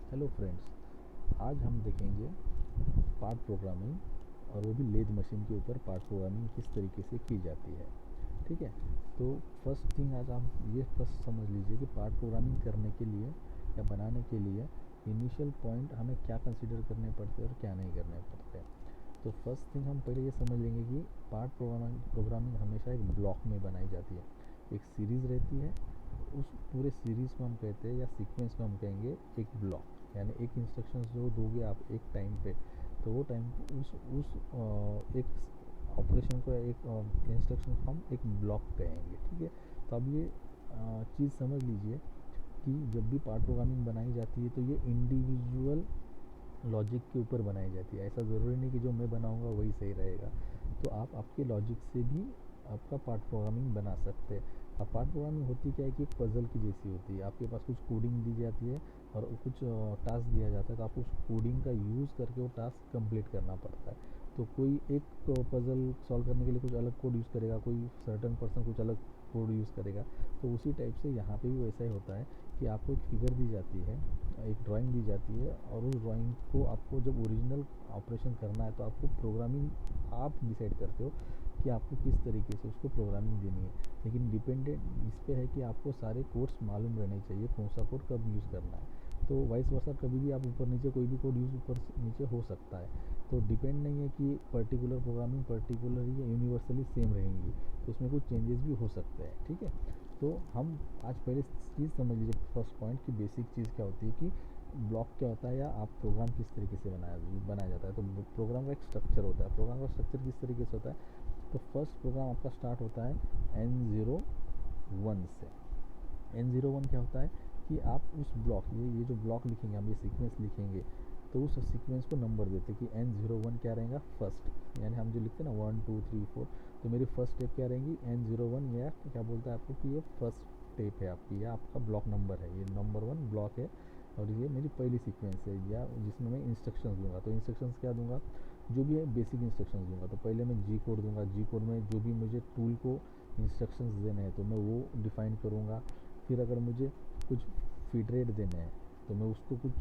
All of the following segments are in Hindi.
हेलो फ्रेंड्स, आज हम देखेंगे पार्ट प्रोग्रामिंग और वो भी लेद मशीन के ऊपर पार्ट प्रोग्रामिंग किस तरीके से की जाती है। ठीक है, तो फर्स्ट थिंग आज आप ये फर्स्ट समझ लीजिए कि पार्ट प्रोग्रामिंग करने के लिए या बनाने के लिए इनिशियल पॉइंट हमें क्या कंसिडर करने पड़ते हैं और क्या नहीं करने पड़ते हैं। तो फर्स्ट थिंग हम पहले ये समझ लेंगे कि पार्ट प्रोग्रामिंग हमेशा एक ब्लॉक में बनाई जाती है। एक सीरीज़ रहती है, उस पूरे सीरीज़ को हम कहते हैं या सीक्वेंस को हम कहेंगे एक ब्लॉक। यानी एक इंस्ट्रक्शन जो दोगे आप एक टाइम पे, तो वो टाइम उस एक ऑपरेशन को या एक इंस्ट्रक्शन को हम एक ब्लॉक कहेंगे। ठीक है, तो अब ये चीज़ समझ लीजिए कि जब भी पार्ट प्रोग्रामिंग बनाई जाती है तो ये इंडिविजुअल लॉजिक के ऊपर बनाई जाती है। ऐसा ज़रूरी नहीं कि जो मैं बनाऊंगा वही सही रहेगा। तो आप आपके लॉजिक से भी आपका पार्ट प्रोग्रामिंग बना सकते हैं। अब पार्ट प्रोग्रामिंग होती क्या है कि एक पज़ल की जैसी होती है। आपके पास कुछ कोडिंग दी जाती है और कुछ टास्क दिया जाता है, तो आपको उस कोडिंग का यूज़ करके वो टास्क कंप्लीट करना पड़ता है। तो कोई एक पज़ल सॉल्व करने के लिए कुछ अलग कोड यूज़ करेगा, कोई सर्टन पर्सन कुछ अलग कोड यूज़ करेगा। तो उसी टाइप से यहाँ पे भी वैसा ही होता है कि आपको एक फिगर दी जाती है, एक ड्राइंग दी जाती है, और उस ड्राइंग को आपको जब ओरिजिनल ऑपरेशन करना है तो आपको प्रोग्रामिंग आप डिसाइड करते हो कि आपको किस तरीके से उसको प्रोग्रामिंग देनी है। लेकिन डिपेंडेंट इस पे है कि आपको सारे कोड्स मालूम रहने चाहिए, कौन सा कोड कब यूज़ करना है। तो वाइस वर्सा कभी भी आप ऊपर नीचे कोई भी कोड यूज़ ऊपर नीचे हो सकता है। तो डिपेंड नहीं है कि पर्टिकुलर प्रोग्रामिंग पर्टिकुलरली या यूनिवर्सली सेम रहेंगी, तो उसमें कुछ चेंजेस भी हो सकते हैं। ठीक है, तो हम आज पहले चीज़ समझ लीजिए फर्स्ट पॉइंट की बेसिक चीज़ क्या होती है कि ब्लॉक क्या होता है या आप प्रोग्राम किस तरीके से बनाया जाता है। तो प्रोग्राम का एक स्ट्रक्चर होता है। प्रोग्राम का स्ट्रक्चर किस तरीके से होता है, तो फर्स्ट प्रोग्राम आपका स्टार्ट होता है N01 से। N01 क्या होता है कि आप उस ब्लॉक ये जो ब्लॉक लिखेंगे, हम ये सीक्वेंस लिखेंगे, तो उस सीक्वेंस को नंबर देते हैं कि N01 क्या रहेगा, फर्स्ट। यानी हम जो लिखते हैं ना 1 2 3 4, तो मेरी फर्स्ट स्टेप क्या रहेंगी N01, या क्या बोलता है आपको कि ये फर्स्ट स्टेप है आपकी, या आपका ब्लॉक नंबर है, ये नंबर 1 ब्लॉक है। और ये मेरी पहली सीक्वेंस है या जिसमें मैं इंस्ट्रक्शंस दूंगा। तो इंस्ट्रक्शंस क्या दूंगा, जो भी है बेसिक इंस्ट्रक्शंस दूंगा। तो पहले मैं जी कोड दूंगा, जी कोड में जो भी मुझे टूल को इंस्ट्रक्शंस देने हैं तो मैं वो डिफ़ाइन करूँगा। फिर अगर मुझे कुछ फीड रेट देने हैं तो मैं उसको कुछ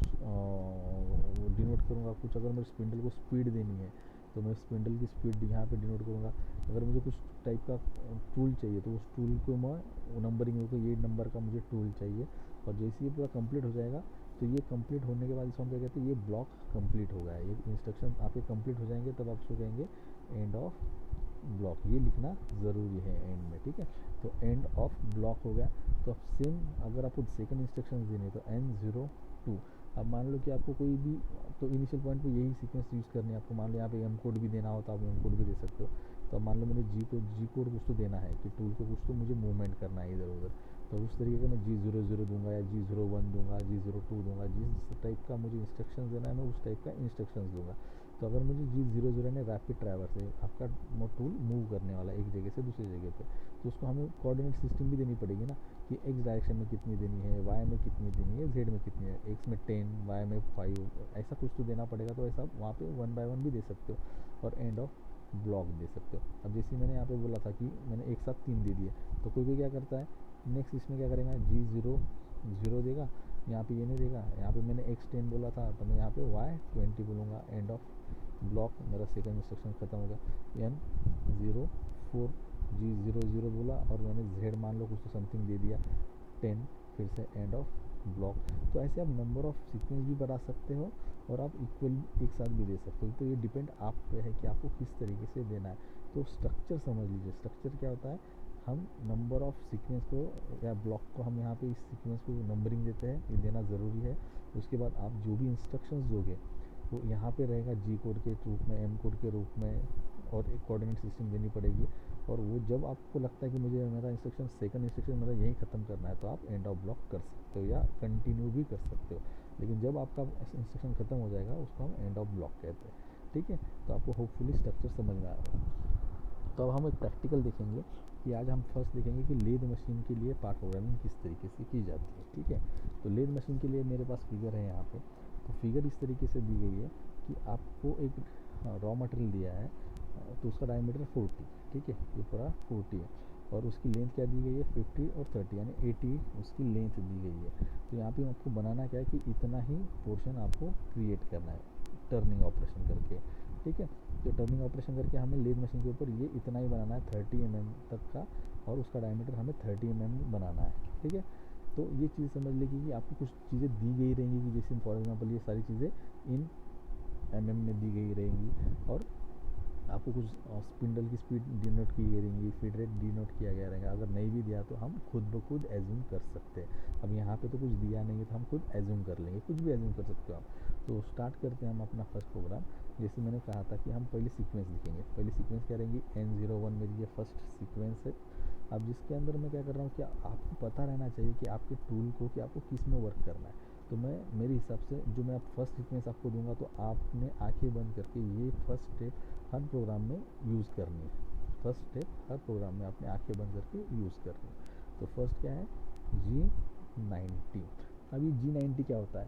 डिनोट करूँगा। कुछ अगर मेरे स्पिंडल को स्पीड देनी है तो मैं स्पिंडल की स्पीड यहाँ पे डिनोट करूँगा। अगर मुझे कुछ टाइप का टूल चाहिए तो उस टूल को मैं नंबरिंग होकर ये नंबर का मुझे टूल चाहिए। और जैसे ये पूरा कंप्लीट हो जाएगा तो ये कंप्लीट होने के बाद इसको हम क्या कहते हैं, ये ब्लॉक कंप्लीट हो गया है। ये इंस्ट्रक्शन आपके कंप्लीट हो जाएंगे तब आप इसको कहेंगे एंड ऑफ ब्लॉक। ये लिखना ज़रूरी है एंड में। ठीक है, तो एंड ऑफ ब्लॉक हो गया। तो अब सेम अगर आपको सेकंड इंस्ट्रक्शन देनी है तो N02। अब मान लो कि आपको कोई भी, तो इनिशियल पॉइंट पे यही सीक्वेंस यूज़ करनी है आपको। मान लो यहाँ पे एम कोड भी देना हो तो आप एम कोड भी दे सकते हो। तो अब मान लो मैंने जी कोड कुछ तो देना है कि टूल को कुछ तो मुझे मूवमेंट करना है इधर उधर, तो उस तरीके का मैं G00 दूंगा या G01 दूंगा, G02 दूंगा। जिस टाइप का मुझे इंस्ट्रक्शन देना है मैं उस टाइप का इंस्ट्रक्शन दूंगा। तो अगर मुझे G00 ने रैपिड ट्रैवर्स है, आपका टूल मूव करने वाला है एक जगह से दूसरी जगह पे, तो उसको हमें कोऑर्डिनेट सिस्टम भी देनी पड़ेगी ना, कि एक्स डायरेक्शन में कितनी देनी है, वाई में कितनी देनी है, जेड में कितनी है। एक्स में 10, वाई में 5, ऐसा कुछ तो देना पड़ेगा। तो ऐसा वहाँ पे 1 बाय 1 भी दे सकते हो और एंड ऑफ ब्लॉक दे सकते हो। अब जैसे मैंने यहाँ पे बोला था कि मैंने एक साथ 3 दे दिए, तो कोई कोई क्या करता है नेक्स्ट इसमें क्या करेगा, G00 देगा, यहाँ पे ये नहीं देगा। यहाँ पे मैंने X10 बोला था तो मैं यहाँ पे Y20 बोलूँगा। एंड ऑफ ब्लॉक, मेरा सेकंड इंस्ट्रक्शन खत्म हो गया। N04 G00 बोला और मैंने Z मान लो कुछ तो समथिंग दे दिया 10, फिर से एंड ऑफ ब्लॉक। तो ऐसे आप नंबर ऑफ सीक्वेंस भी बढ़ा सकते हो और आप इक्वल एक साथ भी दे सकते हो। तो ये डिपेंड आप पे है कि आपको किस तरीके से देना है। तो स्ट्रक्चर समझ लीजिए, स्ट्रक्चर क्या होता है, हम नंबर ऑफ सीक्वेंस को या ब्लॉक को हम यहाँ पे इस सीक्वेंस को नंबरिंग देते हैं, ये देना ज़रूरी है। उसके बाद आप जो भी इंस्ट्रक्शंस दोगे वो यहाँ पे रहेगा जी कोड के रूप में, एम कोड के रूप में, और एक कोऑर्डिनेट सिस्टम देनी पड़ेगी। और वो जब आपको लगता है कि मुझे मेरा इंस्ट्रक्शन सेकंड इंस्ट्रक्शन मेरा यहीं ख़त्म करना है तो आप एंड ऑफ ब्लॉक कर सकते हो या कंटिन्यू भी कर सकते हो। लेकिन जब आपका इंस्ट्रक्शन ख़त्म हो जाएगा उसको हम एंड ऑफ ब्लॉक कहते हैं। ठीक है, तो आपको होपफुली स्ट्रक्चर समझ में आएगा। तो अब हम एक प्रैक्टिकल देखेंगे कि आज हम फर्स्ट देखेंगे कि लेद मशीन के लिए पार्ट प्रोग्रामिंग किस तरीके से की जाती है। ठीक है, तो लेद मशीन के लिए मेरे पास फिगर है यहाँ पे। तो फिगर इस तरीके से दी गई है कि आपको एक रॉ मटेरियल दिया है, तो उसका डायमीटर 40। ठीक है, ये पूरा 40 है। और उसकी लेंथ क्या दी गई है 50 और 30 यानी 80 उसकी लेंथ दी गई है। तो यहाँ पे आपको बनाना क्या है कि इतना ही पोर्शन आपको क्रिएट करना है टर्निंग ऑपरेशन करके, ठीक है। तो टर्निंग ऑपरेशन करके हमें लेद मशीन के ऊपर ये इतना ही बनाना है 30 mm तक का, और उसका डायमीटर हमें 30 mm बनाना है, ठीक है। तो ये चीज़ समझ लीजिए कि आपको कुछ चीज़ें दी गई रहेंगी कि जैसे फॉर एग्जांपल ये सारी चीज़ें इन mm में दी गई रहेंगी, और आपको कुछ स्पिंडल की स्पीड डिनोट की गई रहेंगी, फीड रेट डिनोट किया गया रहेगा। अगर नहीं भी दिया तो हम खुद ब खुद एज्यूम कर सकते हैं। अब यहाँ पे तो कुछ दिया नहीं है तो हम खुद एज्यूम कर लेंगे, कुछ भी एज्यूम कर सकते हो आप। तो स्टार्ट करते हैं हम अपना फर्स्ट प्रोग्राम। जैसे मैंने कहा था कि हम पहले सीक्वेंस लिखेंगे, पहली सीक्वेंस क्या रहेंगी N01 मेरी ये फर्स्ट सीक्वेंस है। अब जिसके अंदर मैं क्या कर रहा हूँ कि आपको पता रहना चाहिए कि आपके टूल को कि आपको किस में वर्क करना है। तो मैं मेरे हिसाब से जो मैं फर्स्ट सीक्वेंस आपको दूंगा तो आपने आंखें बंद करके ये फर्स्ट स्टेप हर प्रोग्राम में यूज़ करनी है। फर्स्ट स्टेप हर प्रोग्राम में आपने आंखें बंद करके यूज़ करनी है। तो फर्स्ट क्या है G90। अब ये G90 क्या होता है?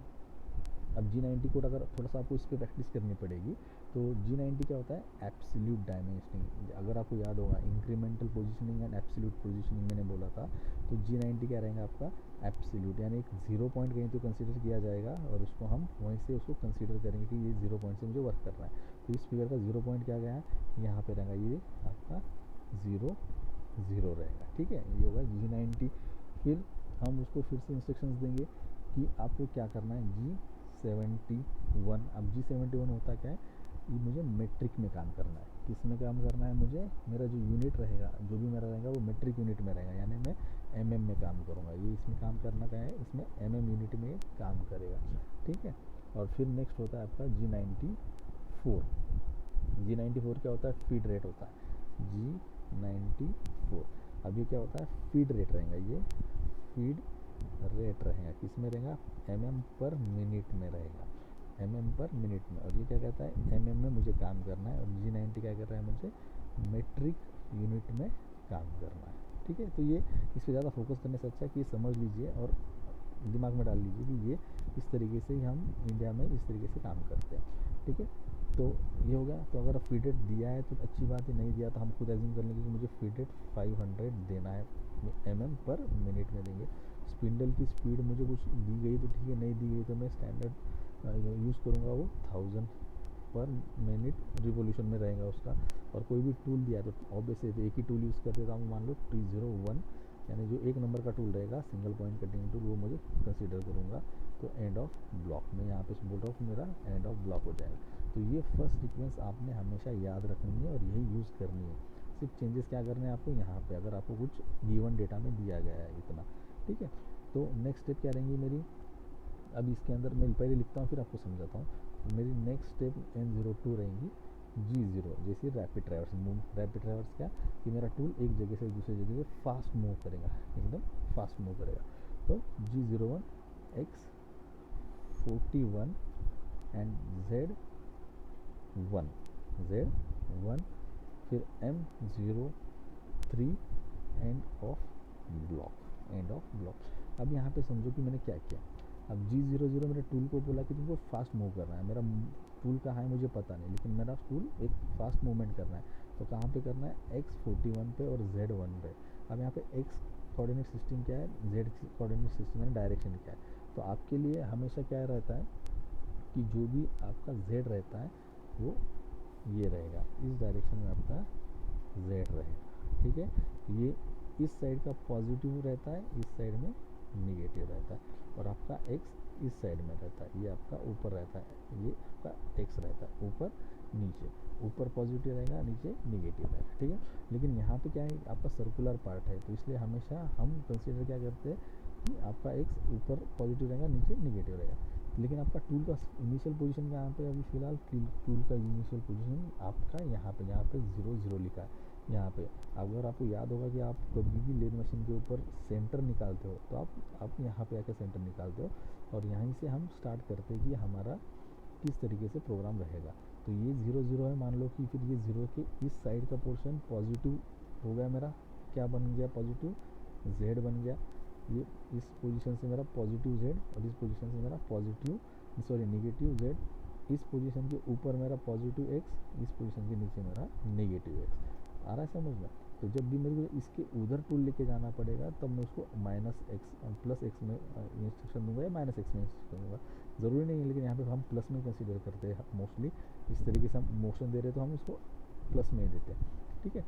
अब G90 को अगर थोड़ा सा आपको इस पर प्रैक्टिस करनी पड़ेगी। तो G90 क्या होता है? Absolute dimensioning. अगर आपको याद होगा incremental positioning and absolute positioning मैंने बोला था, तो G90 क्या रहेगा आपका? एब्सोल्यूट, यानी एक 0 पॉइंट कहीं तो कंसीडर किया जाएगा और उसको हम वहीं से उसको कंसीडर करेंगे कि ये 0 पॉइंट से मुझे वर्क करना है। तो इस फिगर का 0 पॉइंट क्या गया है? यहाँ पे रहेगा ये आपका 0 0 रहेगा, ठीक है। ये होगा G90। फिर हम उसको फिर से इंस्ट्रक्शंस देंगे कि आपको क्या करना है G71। अब G71 होता क्या है? ये मुझे मेट्रिक में काम करना है। किस में काम करना है मुझे? मेरा जो यूनिट रहेगा, जो भी मेरा रहेगा वो मेट्रिक यूनिट में रहेगा, यानी मैं mm में काम करूँगा। ये इसमें काम करना क्या है? इसमें mm यूनिट में काम करेगा, ठीक है। और फिर नेक्स्ट होता है आपका G94। G94 क्या होता है? फीड रेट होता है G94। अब ये क्या होता है? फीड रेट रहेगा, ये फीड रेट रहेगा, किस में रहेगा? mm पर मिनट में रहेगा, mm पर मिनट में। और ये क्या कहता है? mm में मुझे काम करना है। और G90 क्या कर रहा है? मुझे मेट्रिक यूनिट में काम करना है, ठीक है। तो ये इस पर ज़्यादा फोकस करने से अच्छा है कि समझ लीजिए और दिमाग में डाल लीजिए कि ये इस तरीके से ही हम इंडिया में इस तरीके से काम करते हैं, ठीक है। तो ये हो गया। तो अगर फीड रेट दिया है तो अच्छी बात है, नहीं दिया तो हम खुद एज्यूम कर लेंगे कि मुझे फीड रेट 500 देना है, mm पर मिनट में देंगे। स्पिंडल की स्पीड मुझे कुछ दी गई तो ठीक है, नहीं दी गई तो मैं स्टैंडर्ड यूज़ करूँगा, वो 1000 पर मिनट रिवोल्यूशन में रहेगा उसका। और कोई भी टूल दिया तो ऑब्वियसली तो एक ही टूल यूज़ करते, तो हम मान लो T01 यानी जो एक नंबर का टूल रहेगा सिंगल पॉइंट कटिंग टूल, वो मुझे कंसीडर करूँगा। तो एंड ऑफ ब्लॉक में यहाँ पे बोल रहा हूँ मेरा एंड ऑफ ब्लॉक हो जाएगा। तो ये फर्स्ट सीक्वेंस आपने हमेशा याद रखनी है और यही यूज़ करनी है। सिर्फ चेंजेस क्या करने हैं आपको यहाँ पे, अगर आपको कुछ गिवन डेटा में दिया गया है इतना, ठीक है। तो नेक्स्ट स्टेप क्या रहेंगी मेरी? अब इसके अंदर मैं पहले लिखता हूँ फिर आपको समझाता हूँ। तो मेरी नेक्स्ट स्टेप N02 रहेंगी G0, जैसे rapid traverse move. Rapid traverse क्या कि मेरा टूल एक जगह से दूसरी जगह से फास्ट मूव करेगा, एकदम फास्ट मूव करेगा। तो G01 X41 एंड Z1 फिर M03 एंड ऑफ ब्लॉक। अब यहाँ पे समझो कि मैंने क्या किया। अब G00 मेरे टूल को बोला कि तुमको फास्ट मूव करना है। मेरा टूल कहाँ है मुझे पता नहीं, लेकिन मेरा टूल एक फास्ट मूवमेंट करना है। तो कहाँ पे करना है? X41 पे और Z1 पे। अब यहाँ पे X कोऑर्डिनेट सिस्टम क्या है, Z कोऑर्डिनेट सिस्टम यानी डायरेक्शन क्या है। तो आपके लिए हमेशा क्या रहता है कि जो भी आपका Z रहता है वो ये रहेगा, इस डायरेक्शन में आपका Z रहेगा, ठीक है। ये इस साइड का पॉजिटिव रहता है, इस साइड में निगेटिव रहता है। और आपका X इस साइड में रहता है, ये आपका ऊपर रहता है, ये आपका X रहता है ऊपर नीचे, ऊपर पॉजिटिव रहेगा नीचे निगेटिव रहेगा, ठीक है। लेकिन यहाँ पे क्या है, आपका सर्कुलर पार्ट है, तो इसलिए हमेशा हम कंसिडर क्या करते हैं कि आपका X ऊपर पॉजिटिव रहेगा नीचे निगेटिव रहेगा। लेकिन आपका टूल का इनिशियल पोजीशन यहाँ पे अभी फ़िलहाल टूल का इनिशियल पोजीशन आपका यहाँ पे 0 लिखा है। यहाँ पे अगर आपको याद होगा कि आप कभी भी लेद मशीन के ऊपर सेंटर निकालते हो तो आप यहाँ पे आके सेंटर निकालते हो, और यहीं से हम स्टार्ट करते हैं कि हमारा किस तरीके से प्रोग्राम रहेगा। तो ये 0 0 है, मान लो कि फिर ये 0 के इस साइड का पोर्शन पॉजिटिव हो गया मेरा, क्या बन गया? पॉजिटिव Z बन गया। ये इस पोजीशन से मेरा पॉजिटिव Z और इस पोजीशन से मेरा नेगेटिव Z। इस पोजीशन के ऊपर मेरा पॉजिटिव X, इस पोजीशन के नीचे मेरा नेगेटिव X। आ रहा है समझ में? तो जब भी मेरे को इसके उधर टूल लेके जाना पड़ेगा तब मैं उसको +x में इंस्ट्रक्शन दूंगा या -x में इंस्ट्रक्शन दूंगा, ज़रूरी नहीं है, लेकिन यहाँ पे हम प्लस में कंसीडर करते हैं मोस्टली। इस तरीके से हम मोशन दे रहे तो हम इसको प्लस में ही देते हैं, ठीक है।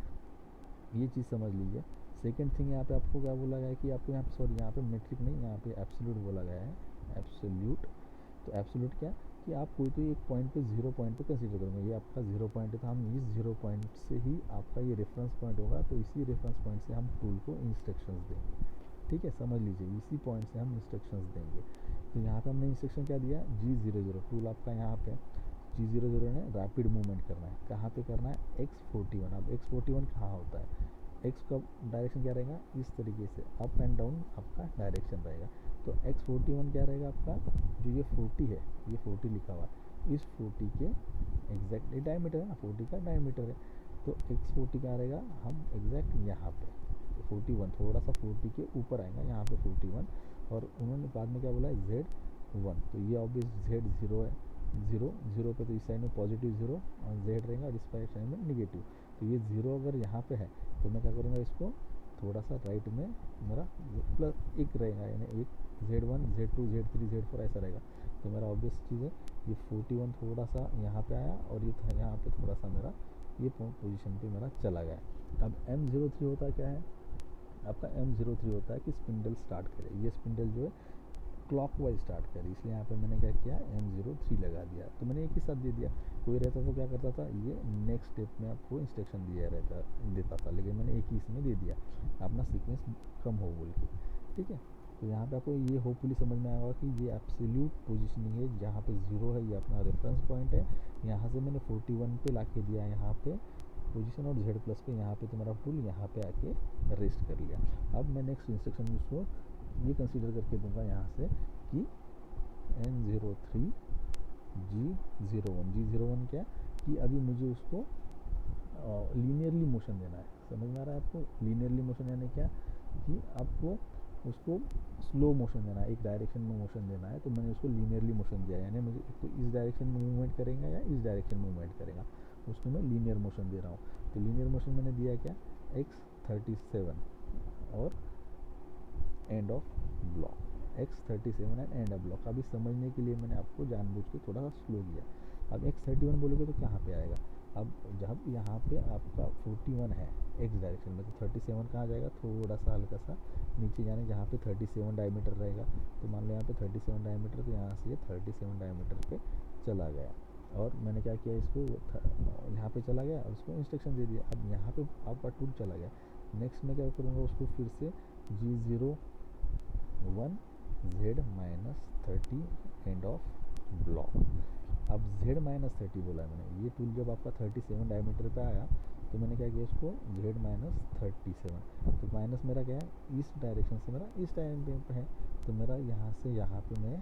ये चीज़ समझ लीजिए। सेकेंड थिंग यहाँ पे आपको क्या बोला गया है कि आपको यहाँ पे सॉरी यहाँ पे मेट्रिक नहीं, यहाँ पे एब्सोल्यूट बोला गया है, एब्सोल्यूट। तो एब्सोल्यूट क्या कि आप कोई तो एक पॉइंट पे 0 पॉइंट पे कंसीडर करेंगे, ये आपका 0 पॉइंट है तो हम इस 0 पॉइंट से ही आपका ये रेफरेंस पॉइंट होगा, तो इसी रेफरेंस पॉइंट से हम टूल को इंस्ट्रक्शंस देंगे, ठीक है। समझ लीजिए इसी पॉइंट से हम इंस्ट्रक्शंस देंगे। तो यहाँ पे हमने इंस्ट्रक्शन क्या दिया, G00 टूल आपका यहाँ पे G00 ने रैपिड मूवमेंट करना है, कहाँ पे करना है, X41। अब X41 कहाँ होता है, एक्स का डायरेक्शन क्या रहेगा, इस तरीके से अप एंड डाउन आपका डायरेक्शन रहेगा। तो X41 क्या रहेगा आपका, जो ये 40 है, ये 40 लिखा हुआ है, इस 40 के एग्जैक्टली डायमीटर है ना, 40 का डायमीटर है। तो X40 क्या रहेगा, हम एग्जैक्ट यहाँ पे 41, थोड़ा सा 40 के ऊपर आएगा, यहाँ पे 41। और उन्होंने बाद में क्या बोला है, Z1। तो ये ऑब्वियस Z0 है, 0 पे तो इस साइड में पॉजिटिव 0 और Z रहेगा, और इस साइड में निगेटिव। तो ये 0 अगर यहाँ पे है तो मैं क्या करूँगा, इसको थोड़ा सा राइट में मेरा +1 रहेगा, यानी एक Z1 Z2 Z3 Z4 ऐसा रहेगा। तो मेरा ऑब्वियस चीज़ है, ये 41 थोड़ा सा यहाँ पे आया और ये यहाँ पे थोड़ा सा मेरा ये पोजीशन पे मेरा चला गया। अब M03 होता क्या है आपका, M03 होता है कि स्पिंडल स्टार्ट करे, ये स्पिंडल जो है क्लॉकवाइज स्टार्ट करे, इसलिए यहाँ पे मैंने क्या किया, M03 लगा दिया। तो मैंने एक ही साथ दे दिया, कोई रहता तो क्या करता था, ये नेक्स्ट स्टेप में आपको इंस्ट्रक्शन देता था, लेकिन मैंने एक ही इसमें दे दिया, अपना सीक्वेंस कम हो बोल के, ठीक है। तो यहाँ पे आपको ये होपफुली समझ में आएगा कि ये एब्सोल्यूट पोजीशनिंग है, जहाँ पे 0 है ये अपना रेफरेंस पॉइंट है, यहाँ से मैंने 41 पे ला के दिया यहाँ पे पोजीशन, और Z+ पे यहाँ पे तुम्हारा टूल यहाँ पे आके रेस्ट कर लिया। अब मैं नेक्स्ट इंस्ट्रक्शन उसको ये कंसीडर करके दूंगा यहाँ से कि N03 G01 क्या कि अभी मुझे उसको लीनियरली मोशन देना है। समझ में आ रहा है आपको, लीनियरली मोशन यानी क्या कि आपको उसको स्लो मोशन देना है, एक डायरेक्शन में मोशन देना है। तो मैंने उसको लीनियरली मोशन दिया, यानी मुझे तो इस डायरेक्शन में मूवमेंट करेगा या इस डायरेक्शन में मूवमेंट करेगा, उसको मैं लीनियर मोशन दे रहा हूँ। तो लीनियर मोशन मैंने दिया क्या, X37 और and of block, X37 and and of block. अभी समझने के लिए मैंने आपको जानबूझ के थोड़ा सा स्लो किया। अब X31 बोलोगे तो कहाँ पे आएगा, अब जब यहाँ पे आपका 41 है X डायरेक्शन में, तो 37 कहाँ जाएगा, थोड़ा सा हल्का सा नीचे जाने, जहाँ पे 37 डायमीटर रहेगा। तो मान लो यहाँ पे 37 डायमीटर, तो यहाँ से ये 37 डायमीटर पे चला गया, और मैंने क्या किया, इसको यहाँ पे चला गया और उसको इंस्ट्रक्शन दे दिया। अब यहाँ पे आपका टूल चला गया। नेक्स्ट मैं क्या करूँगा, उसको फिर से G01 Z-30 and of block. अब Z-30 बोला है मैंने, ये टूल जब आपका 37 डायमीटर पे आया तो मैंने क्या किया, इसको Z-37। तो माइनस मेरा क्या है, इस डायरेक्शन से मेरा इस डायरेक्शन पे है, तो मेरा यहाँ से यहाँ पे मैं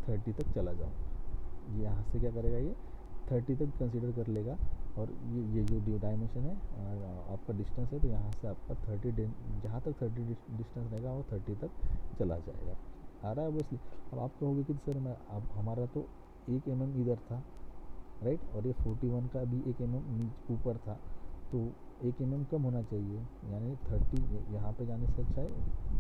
30 तक चला जाऊँ। यहाँ से क्या करेगा, ये 30 तक कंसीडर कर लेगा, और ये जो डायमेंशन है आपका डिस्टेंस है, तो यहाँ से आपका 30 जहाँ तक 30 डिस्टेंस रहेगा वो 30 तक चला जाएगा। आ रहा है ऑब्वियसली। अब आप कहोगे कि सर मैं अब हमारा तो 1 mm इधर था, राइट, और ये 41 का भी 1 mm ऊपर था, तो 1 mm कम होना चाहिए, यानी 30 यहाँ पे जाने से अच्छा है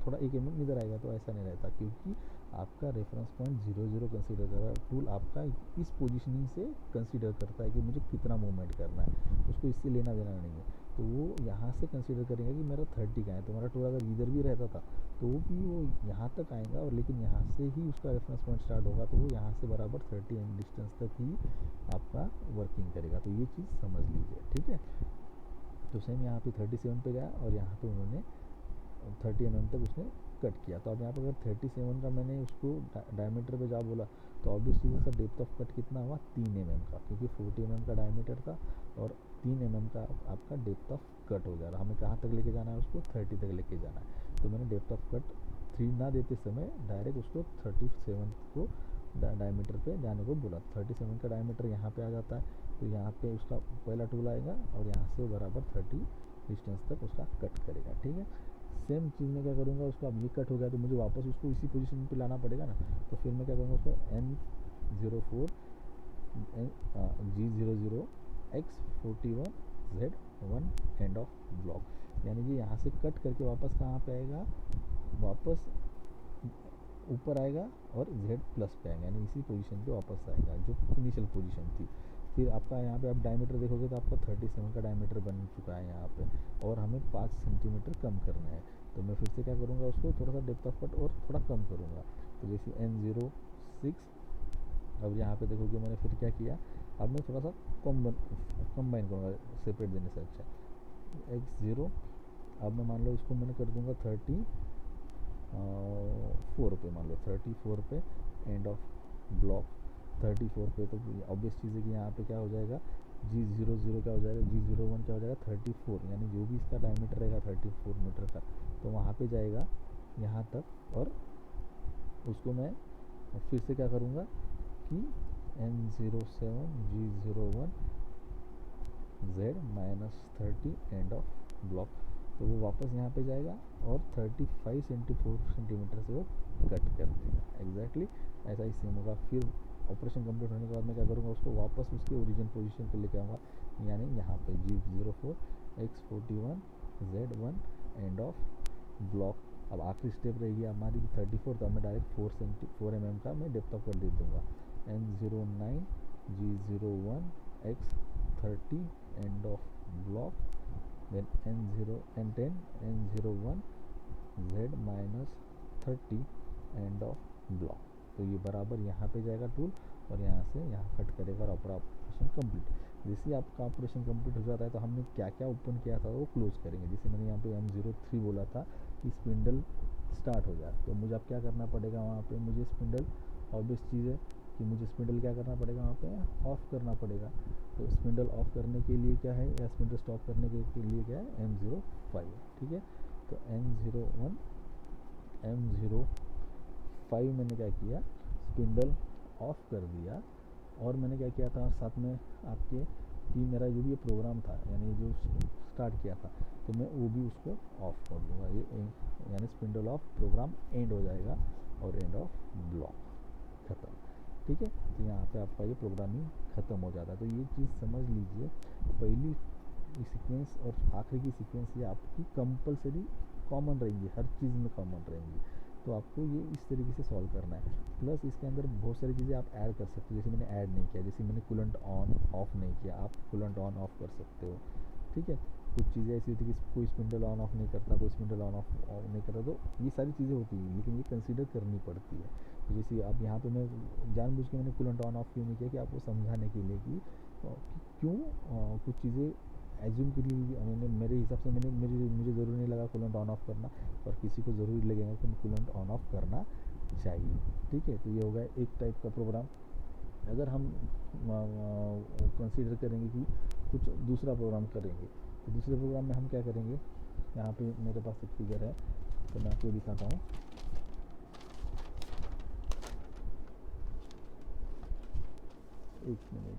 थोड़ा 1 mm इधर आएगा। तो ऐसा नहीं रहता, क्योंकि आपका रेफरेंस पॉइंट 0 कंसीडर कर रहा है टूल, आपका इस पोजीशनिंग से कंसीडर करता है कि मुझे कितना मूवमेंट करना है, उसको इससे लेना देना नहीं है। तो वो यहाँ से कंसीडर करेंगे कि मेरा 30 का है, तो मेरा टूल अगर इधर भी रहता था तो वो भी वो यहाँ तक आएगा, और लेकिन यहाँ से ही उसका रेफरेंस पॉइंट स्टार्ट होगा, तो वो यहाँ से बराबर 30 एम डिस्टेंस तक ही आपका वर्किंग करेगा। तो ये चीज़ समझ लीजिए, ठीक है। तो सेम यहाँ पे 37 पे गया, और यहाँ पे उन्होंने 30 mm तक उसने कट किया। तो अब यहाँ पर अगर 37 का मैंने उसको डायमीटर पे जा बोला, तो ऑब्वियस चीज़ है, डेप्थ ऑफ कट कितना हुआ, 3 mm का, क्योंकि 40 mm का डायमीटर था और 3 mm का आपका डेप्थ ऑफ कट हो जा रहा। हमें कहाँ तक लेके जाना है, उसको 30 तक लेके जाना है। तो मैंने डेप्थ ऑफ कट 3 ना देते समय डायरेक्ट उसको 37 को डायमीटर पे जाने को बोला। 37 का डायमीटर यहाँ पे आ जाता है, तो यहाँ पे उसका पहला टूल आएगा और यहाँ से बराबर 30 डिस्टेंस तक उसका कट करेगा, ठीक है। सेम चीज़ में क्या करूँगा, उसको अब ये कट हो गया तो मुझे वापस उसको इसी पोजीशन पे लाना पड़ेगा ना। तो फिर मैं क्या करूँगा, उसको N04 G00 X41 Z1 and of block. यानी कि यहाँ से कट करके वापस कहाँ पे आएगा, वापस ऊपर आएगा और z प्लस पे आएगा, यानी इसी पोजीशन पे वापस आएगा जो इनिशियल पोजीशन थी। फिर आपका यहाँ पे आप डायमीटर देखोगे तो आपका 37 का डायमीटर बन चुका है यहाँ पे, और हमें 5 सेंटीमीटर कम करना है। तो मैं फिर से क्या करूँगा, उसको थोड़ा सा डेप्थ ऑफ कट और थोड़ा कम करूँगा। तो जैसे N06, अब यहाँ पे देखोगे मैंने फिर क्या किया, अब मैं थोड़ा सा कंबाइन करूँगा सेपरेट देने से अच्छा। X0, अब मैं मान लो इसको मैंने कर दूँगा 34 पे, मान लो 34 पे एंड ऑफ ब्लॉक 34 पे। तो ऑब्वियस चीज़ है कि यहाँ पे क्या हो जाएगा, G00 क्या हो जाएगा, G01 क्या हो जाएगा 34, यानी जो भी इसका डायमीटर रहेगा 34 मीटर का, तो वहाँ पे जाएगा यहाँ तक। और उसको मैं फिर से क्या करूँगा कि N07 G01 Z -30 end of block, तो वो वापस यहाँ पे जाएगा और 34 सेंटीमीटर से वो कट कर देगा। एग्जैक्टली ऐसा ही सेम होगा। फिर ऑपरेशन कंप्लीट होने के बाद मैं क्या करूँगा, उसको वापस उसके ओरिजिन पोजीशन पे लेके आऊँगा, यानी यहाँ पे G04 X41 Z1 and of block. अब आखिरी स्टेप रहेगी हमारी 34, तो मैं डायरेक्ट 4 mm का मैं डेप्थ ऑफ कट दे दूँगा। N09 G01 X30 end of block, then N10 N01 Z -30 end of block. तो ये बराबर यहाँ पे जाएगा टूल और यहाँ से यहाँ कट करेगा और अपना ऑपरेशन कंप्लीट। जैसे ही आपका ऑपरेशन कंप्लीट हो जाता है तो हमने क्या क्या ओपन किया था वो क्लोज करेंगे। जैसे मैंने यहाँ पे M03 बोला था कि स्पिंडल स्टार्ट हो जाए, तो मुझे अब क्या करना पड़ेगा, वहाँ पे मुझे स्पिंडल, ऑब्वियस चीज़ है कि मुझे स्पिंडल क्या करना पड़ेगा, वहाँ पे ऑफ करना पड़ेगा। तो स्पिंडल ऑफ करने के लिए क्या है, या स्पिंडल स्टॉप करने के लिए क्या है, M05। ठीक है, तो M01 M05 मैंने क्या किया, स्पिंडल ऑफ कर दिया। और मैंने क्या किया था साथ में आपके, कि मेरा जो भी ये प्रोग्राम था, यानी जो स्टार्ट किया था, तो मैं वो भी उसको ऑफ कर दूँगा। ये यानी स्पिंडल ऑफ, प्रोग्राम एंड हो जाएगा और एंड ऑफ ब्लॉक ख़त्म। ठीक है, तो यहाँ पे आपका ये प्रोग्रामिंग ख़त्म हो जाता है। तो ये चीज़ समझ लीजिए, पहली सीक्वेंस और आखिरी की सीक्वेंस ये आपकी कंपलसरी कॉमन रहेंगी, हर चीज़ में कॉमन रहेंगी। तो आपको ये इस तरीके से सॉल्व करना है। प्लस इसके अंदर बहुत सारी चीज़ें आप ऐड कर सकते हो, जैसे मैंने ऐड नहीं किया, जैसे मैंने कूलेंट ऑन ऑफ नहीं किया, आप कूलेंट ऑन ऑफ कर सकते हो। ठीक है, कुछ चीज़ें ऐसी होती है कि कोई स्पिंडल ऑन ऑफ नहीं करता, कोई स्पिंडल ऑन ऑफ नहीं करता, तो ये सारी चीज़ें होती हैं, लेकिन ये कंसीडर करनी पड़ती है। तो जैसे आप यहाँ पे मैं जानबूझ के मैंने कूलेंट ऑन ऑफ क्यों नहीं किया, कि आपको समझाने के लिए कि क्यों कुछ चीज़ें एज्यूम के लिए मैंने, मेरे हिसाब से मुझे ज़रूरी नहीं लगा कूलेंट ऑन ऑफ करना, और किसी को ज़रूरी लगेगा कि कूलेंट ऑन ऑफ करना चाहिए। ठीक है, तो ये हो गया एक टाइप का प्रोग्राम। अगर हम कंसीडर करेंगे कि कुछ दूसरा प्रोग्राम करेंगे, तो दूसरे प्रोग्राम में हम क्या करेंगे, यहाँ पे मेरे पास एक फिगर है तो मैं आपको दिखाता हूँ। एक मिनट,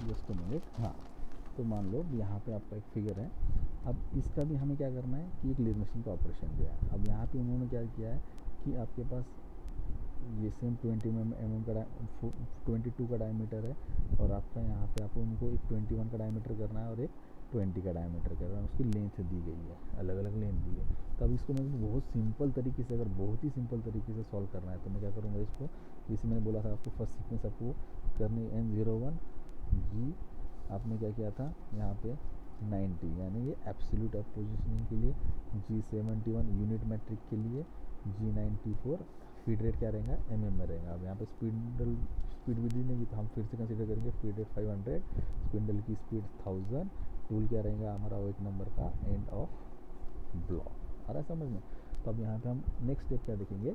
जस्ट मिनट। हाँ, तो मान लो यहाँ पे आपका एक फिगर है। अब इसका भी हमें क्या करना है कि एक लेज़र मशीन का ऑपरेशन दिया है। अब यहाँ पे उन्होंने क्या किया है कि आपके पास ये सेम 20 mm का 22 का डायमीटर है, और आपका यहाँ पे आपको उनको एक 21 का डायमीटर करना है और एक 20 का डायमीटर करना है। उसकी लेंथ दी गई है, अलग अलग लेंथ दी है। तो अब इसको मैं बहुत सिंपल तरीके से, अगर बहुत ही सिंपल तरीके से सॉल्व करना है, तो मैं क्या करूँगा, इसको जैसे मैंने बोला था आपको फर्स्ट सीक्वेंस आपको करनी N01 G, आपने क्या किया था यहाँ पे 90, यानी ये एब्सोल्यूट पोजीशनिंग के लिए, G71 यूनिट मेट्रिक के लिए, G94 फीड रेट क्या रहेगा, mm में रहेगा। अब यहाँ पे स्पीड भी दी नहीं, तो हम फिर से कंसीडर करेंगे फीड रेट 500, स्पिंडल की स्पीड 1000, टूल क्या रहेगा हमारा, वो एक नंबर का एंड ऑफ ब्लॉक। आ रहा है समझ में। तो अब यहाँ पे हम नेक्स्ट स्टेप क्या देखेंगे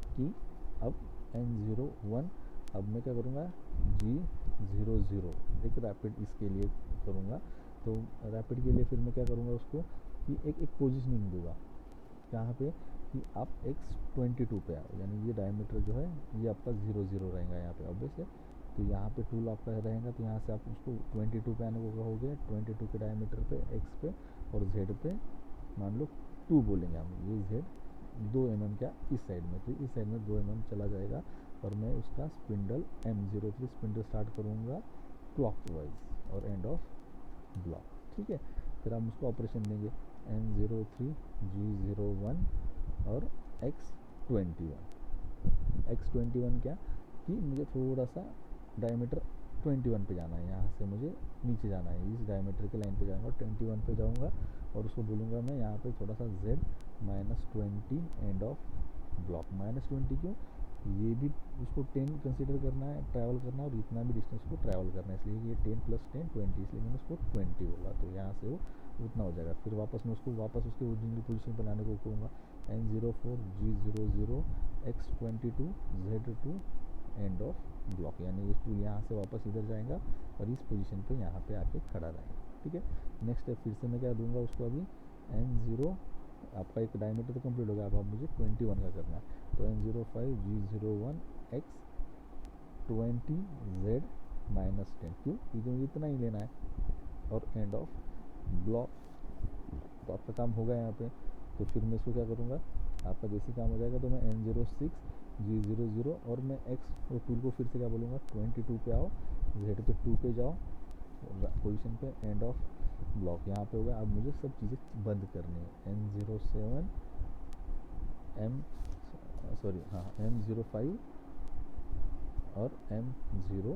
कि अब N01, अब मैं क्या करूँगा, G00 एक रैपिड इसके लिए करूँगा। तो रैपिड के लिए फिर मैं क्या करूँगा, उसको कि एक पोजीशनिंग दूंगा यहाँ पे कि आप X22 पे आओ, यानी ये डायमीटर जो है ये आपका 00 रहेगा यहाँ पे ऑब्वियस है। तो यहाँ पे टूल आपका रहेगा, तो यहाँ से आप उसको 22 पे आने को कहोगे, 22 के डायमीटर पे X पे और Z पे मान लो 2 बोलेंगे हम, ये Z 2 mm क्या इस साइड में, तो इस साइड में 2 mm चला जाएगा और मैं उसका स्पिंडल M03 स्पिंडल स्टार्ट करूँगा क्लॉकवाइज और एंड ऑफ ब्लॉक। ठीक है, फिर हम उसको ऑपरेशन देंगे N03 G01 और X21। X21 क्या कि मुझे थोड़ा सा डायमीटर 21 पे जाना है, यहाँ से मुझे नीचे जाना है, इस डायमीटर के लाइन पे जाऊँगा, 21 पे जाऊँगा और उसको बोलूँगा मैं यहाँ पे थोड़ा सा Z -20 एंड ऑफ ब्लॉक। -20 क्यों, ये भी उसको 10 कंसिडर करना है, ट्रैवल करना है और इतना भी डिस्टेंस को ट्रैवल करना है, इसलिए ये 10 + 10 20, इसलिए मैंने उसको 20 बोला, तो यहाँ से वो उतना हो जाएगा। फिर वापस मैं उसको वापस उसके ओरिजिनल पोजीशन पर लाने को कहूँगा N04 G00 X22 Z2 and of block, यानी ये टूल यहाँ से वापस इधर जाएगा और इस पोजीशन पे यहाँ पे आके खड़ा रहेगा। ठीक है, नेक्स्ट स्टेप फिर से मैं क्या दूंगा उसको, अभी N0 आपका एक डायमीटर तो कंप्लीट हो गया, अब मुझे 21 का करना है, तो N05 G01 X20 Z -10, क्यों, क्योंकि मुझे इतना ही लेना है और एंड ऑफ ब्लॉक। तो आपका काम होगा यहाँ पे। तो फिर मैं इसको क्या करूँगा, आपका जैसे काम हो जाएगा तो मैं N06 G00 और मैं X और टूल को फिर से क्या बोलूँगा 22 पे आओ, Z पे 2 पे जाओ, पोजीशन पे एंड ऑफ ब्लॉक यहाँ पे होगा। अब मुझे सब चीज़ें बंद करनी है, N07 M05 और M02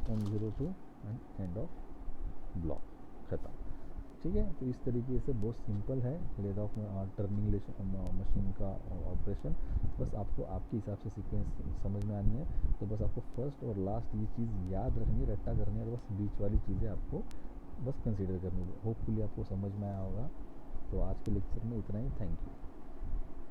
and and of block, खत्म। ठीक है, तो इस तरीके से बहुत सिंपल है लेद ऑफ टर्निंग मशीन का ऑपरेशन। बस आपको आपके हिसाब से सीक्वेंस समझ में आनी है, तो बस आपको फर्स्ट और लास्ट ये चीज़ याद रखनी है, रट्टा करनी है, और बस बीच वाली चीज़ें आपको बस कंसीडर करनी है। होपफुली आपको समझ में आया होगा। तो आज के लेक्चर में इतना ही, थैंक यू।